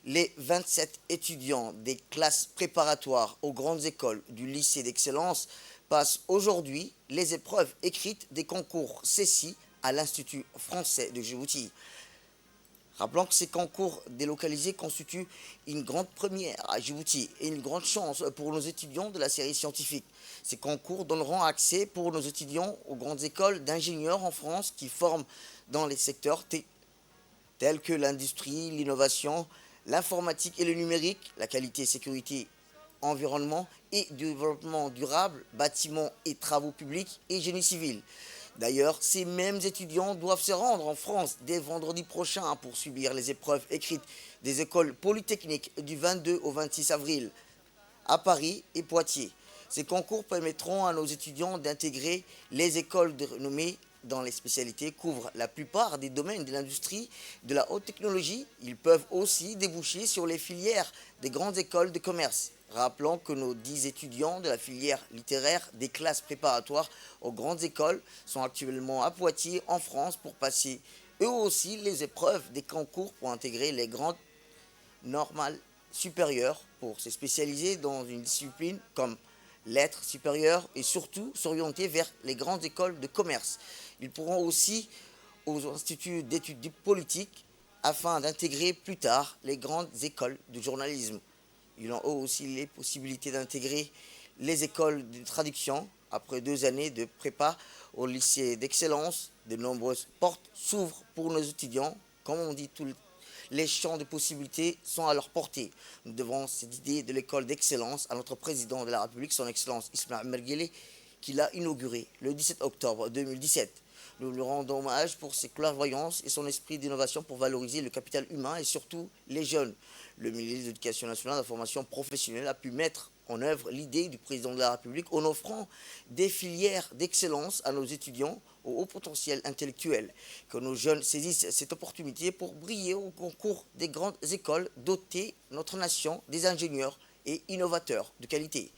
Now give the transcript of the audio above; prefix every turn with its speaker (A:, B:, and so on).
A: Les 27 étudiants des classes préparatoires aux grandes écoles du lycée d'excellence passent aujourd'hui les épreuves écrites des concours CECI à l'Institut français de Djibouti. Rappelons que ces concours délocalisés constituent une grande première à Djibouti et une grande chance pour nos étudiants de la série scientifique. Ces concours donneront accès pour nos étudiants aux grandes écoles d'ingénieurs en France qui forment dans les secteurs tels que l'industrie, l'innovation, l'informatique et le numérique, la qualité, sécurité, environnement et développement durable, bâtiments et travaux publics et génie civil. D'ailleurs, ces mêmes étudiants doivent se rendre en France dès vendredi prochain pour subir les épreuves écrites des écoles polytechniques du 22 au 26 avril à Paris et Poitiers. Ces concours permettront à nos étudiants d'intégrer les écoles de renommée dans les spécialités, couvrent la plupart des domaines de l'industrie, de la haute technologie. Ils peuvent aussi déboucher sur les filières des grandes écoles de commerce. Rappelons que nos 10 étudiants de la filière littéraire des classes préparatoires aux grandes écoles sont actuellement à Poitiers, en France, pour passer eux aussi les épreuves des concours pour intégrer les grandes normales supérieures pour se spécialiser dans une discipline comme lettres supérieures et surtout s'orienter vers les grandes écoles de commerce. Ils pourront aussi aux instituts d'études politiques afin d'intégrer plus tard les grandes écoles de journalisme. Ils ont aussi les possibilités d'intégrer les écoles de traduction. Après 2 années de prépa au lycée d'excellence, de nombreuses portes s'ouvrent pour nos étudiants. Comme on dit, les champs de possibilités sont à leur portée. Nous devons cette idée de l'école d'excellence à notre président de la République, son Excellence Ismaël Merguele, qui l'a inauguré le 17 octobre 2017. Nous lui rendons hommage pour ses clairvoyances et son esprit d'innovation pour valoriser le capital humain et surtout les jeunes. Le ministre de l'Éducation nationale et de la formation professionnelle a pu mettre en œuvre l'idée du président de la République en offrant des filières d'excellence à nos étudiants au haut potentiel intellectuel. Que nos jeunes saisissent cette opportunité pour briller au concours des grandes écoles, doter notre nation des ingénieurs et innovateurs de qualité.